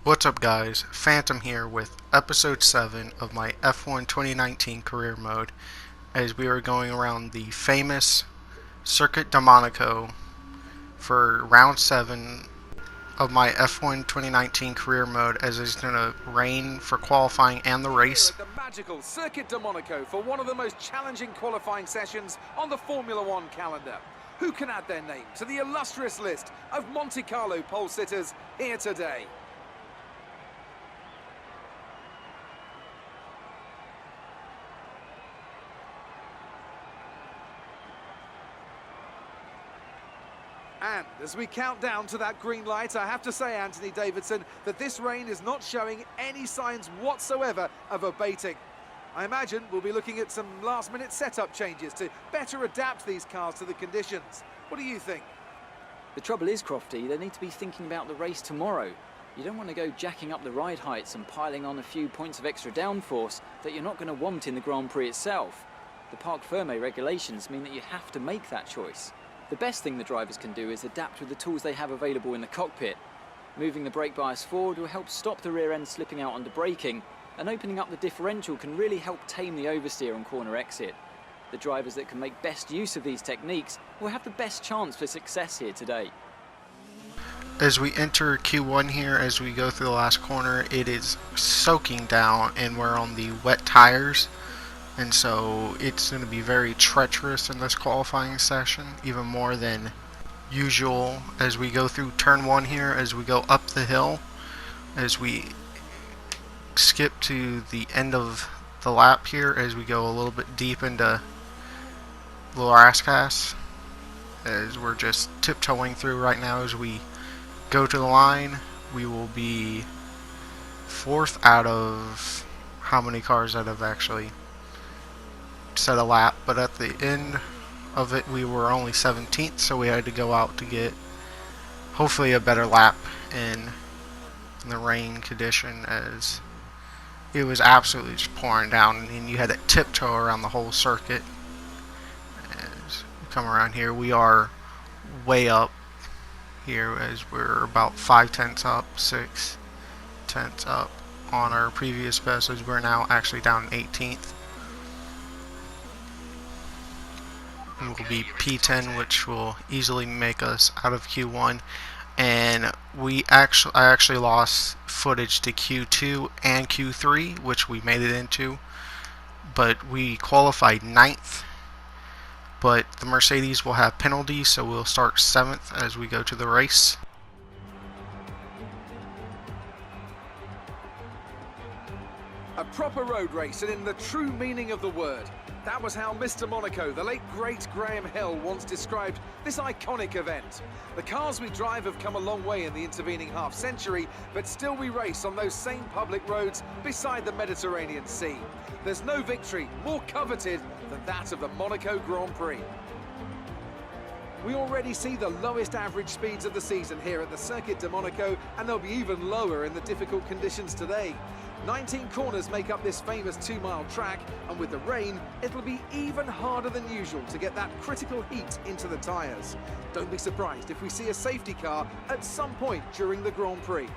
What's up guys, Phantom here with episode 7 of my F1 2019 career mode as we are going around the famous Circuit de Monaco for round 7 of my F1 2019 career mode, as it's going to rain for qualifying and the race. Here at the magical Circuit de Monaco for one of the most challenging qualifying sessions on the Formula One calendar. Who can add their name to the illustrious list of Monte Carlo pole sitters here today? And as we count down to that green light, I have to say, Anthony Davidson, that this rain is not showing any signs whatsoever of abating. I imagine we'll be looking at some last-minute setup changes to better adapt these cars to the conditions. What do you think? The trouble is, Crofty, they need to be thinking about the race tomorrow. You don't want to go jacking up the ride heights and piling on a few points of extra downforce that you're not going to want in the Grand Prix itself. The Parc Fermé regulations mean that you have to make that choice. The best thing the drivers can do is adapt with the tools they have available in the cockpit. Moving the brake bias forward will help stop the rear end slipping out under braking, and opening up the differential can really help tame the oversteer on corner exit. The drivers that can make best use of these techniques will have the best chance for success here today. As we enter Q1 here, as we go through the last corner, it is soaking down and we're on the wet tires. And so it's going to be very treacherous in this qualifying session, even more than usual as we go through turn 1 here, as we go up the hill, as we skip to the end of the lap here, as we go a little bit deep into Rascasse, as we're just tiptoeing through right now. As we go to the line, we will be 4th out of how many cars that have actually set a lap, but at the end of it we were only 17th, so we had to go out to get hopefully a better lap in the rain condition, as it was absolutely just pouring down and you had to tiptoe around the whole circuit. As we come around here, we are way up here, as we're about 5/10 up, 6/10 up on our previous best, as we're now actually down 18th. And will be P10, which will easily make us out of Q1. And I actually lost footage to Q2 and Q3, which we made it into, but we qualified 9th. But the Mercedes will have penalties, so we'll start 7th as we go to the race. A proper road race, and in the true meaning of the word. That was how Mr. Monaco, the late great Graham Hill, once described this iconic event. The cars we drive have come a long way in the intervening half-century, but still we race on those same public roads beside the Mediterranean Sea. There's no victory more coveted than that of the Monaco Grand Prix. We already see the lowest average speeds of the season here at the Circuit de Monaco, and they'll be even lower in the difficult conditions today. 19 corners make up this famous 2-mile track, and with the rain, it'll be even harder than usual to get that critical heat into the tyres. Don't be surprised if we see a safety car at some point during the Grand Prix.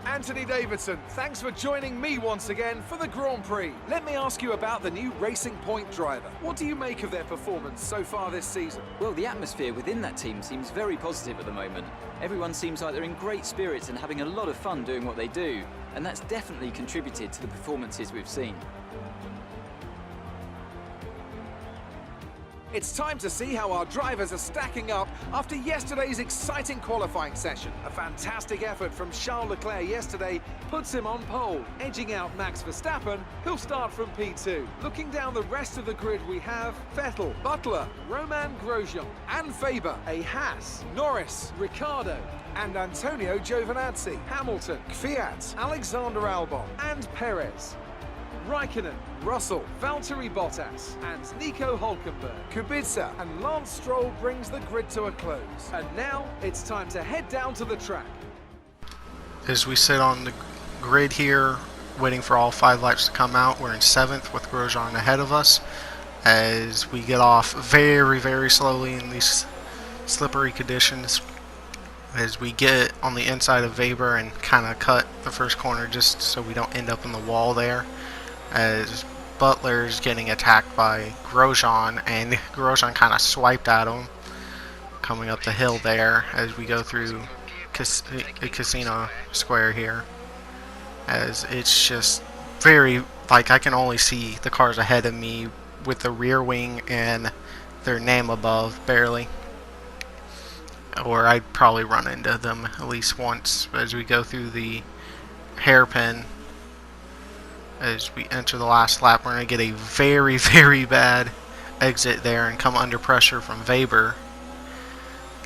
Anthony Davidson, thanks for joining me once again for the Grand Prix. Let me ask you about the new Racing Point driver. What do you make of their performance so far this season? Well, the atmosphere within that team seems very positive at the moment. Everyone seems like they're in great spirits and having a lot of fun doing what they do, and that's definitely contributed to the performances we've seen. It's time to see how our drivers are stacking up after yesterday's exciting qualifying session. A fantastic effort from Charles Leclerc yesterday puts him on pole, edging out Max Verstappen, who'll start from P2. Looking down the rest of the grid, we have Vettel, Butler, Romain Grosjean, and Faber, a Haas, Norris, Ricciardo, and Antonio Giovinazzi, Hamilton, Kvyat, Alexander Albon, and Perez. Raikkonen, Russell, Valtteri Bottas, and Nico Hülkenberg. Kubica and Lance Stroll brings the grid to a close. And now it's time to head down to the track. As we sit on the grid here, waiting for all 5 laps to come out, we're in 7th with Grosjean ahead of us, as we get off very, very slowly in these slippery conditions. as we get on the inside of Weber and kind of cut the first corner just so we don't end up in the wall there, as Butler's getting attacked by Grosjean, and Grosjean kind of swiped at him coming up the hill there as we go through Casino Square here, as it's just very, like, I can only see the cars ahead of me with the rear wing and their name above barely, or I'd probably run into them at least once as we go through the hairpin. As we enter the last lap, we're going to get a very, very bad exit there and come under pressure from Weber.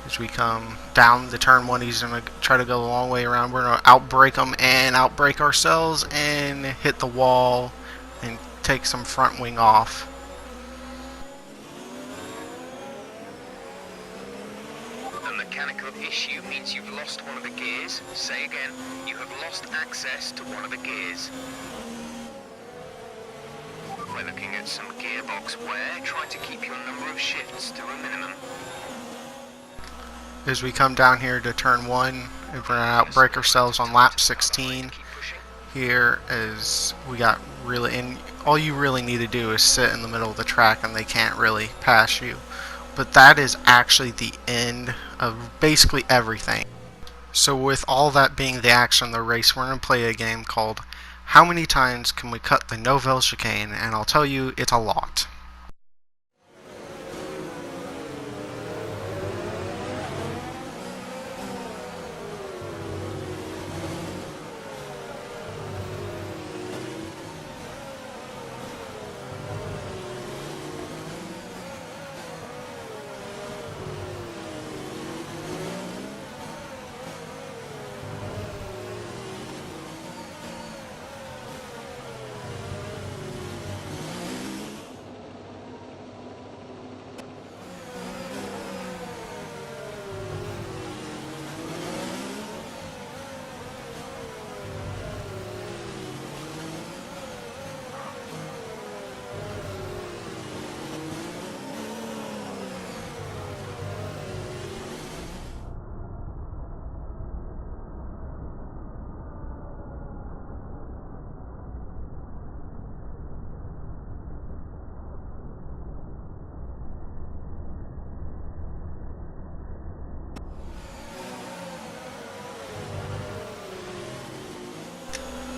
As we come down the turn one, he's going to try to go the long way around. We're going to outbrake him and outbrake ourselves and hit the wall and take some front wing off. A mechanical issue means you've lost one of the gears. Say again, you have lost access to one of the gears. We're looking at some gearbox wear. Try to keep your number of shifts to a minimum. As we come down here to turn one, and we're going to outbrake ourselves on lap 16 here, as we got really, and all you really need to do is sit in the middle of the track and they can't really pass you. But that is actually the end of basically everything. So with all that being the action of the race, we're going to play a game called How Many Times Can We Cut the Novelle Chicane? And I'll tell you, it's a lot.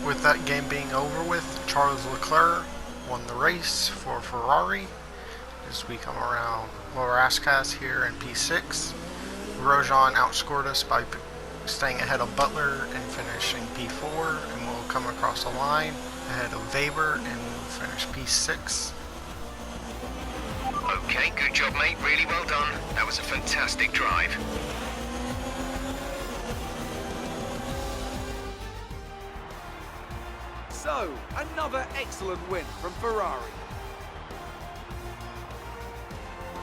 With that game being over with, Charles Leclerc won the race for Ferrari as we come around Lower Ascas here in P6. Grosjean outscored us by staying ahead of Butler and finishing P4, and we'll come across the line ahead of Weber and we'll finish P6. Okay, good job, mate. Really well done. That was a fantastic drive. So, another excellent win from Ferrari.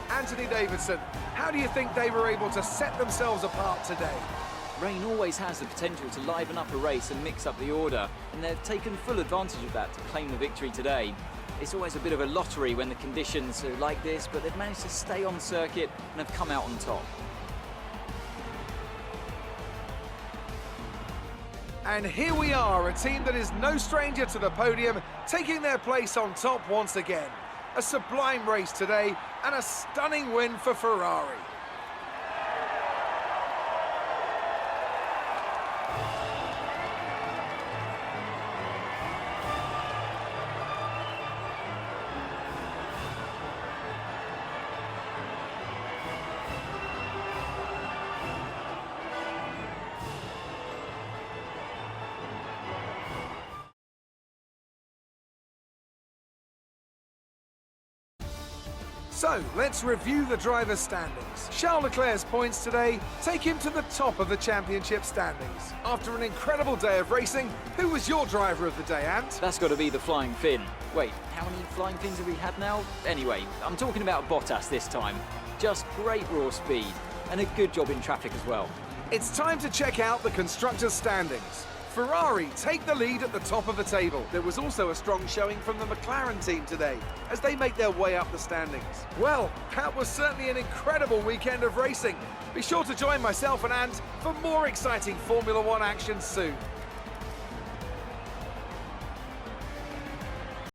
Anthony Davidson, how do you think they were able to set themselves apart today? Rain always has the potential to liven up a race and mix up the order, and they've taken full advantage of that to claim the victory today. It's always a bit of a lottery when the conditions are like this, but they've managed to stay on circuit and have come out on top. And here we are, a team that is no stranger to the podium, taking their place on top once again. A sublime race today and a stunning win for Ferrari. So, let's review the driver's standings. Charles Leclerc's points today take him to the top of the championship standings. After an incredible day of racing, who was your driver of the day, Ant? That's got to be the Flying Finn. Wait, how many Flying Fins have we had now? Anyway, I'm talking about Bottas this time. Just great raw speed, and a good job in traffic as well. It's time to check out the constructors' standings. Ferrari take the lead at the top of the table. There was also a strong showing from the McLaren team today as they make their way up the standings. Well, that was certainly an incredible weekend of racing. Be sure to join myself and Ant for more exciting Formula One action soon.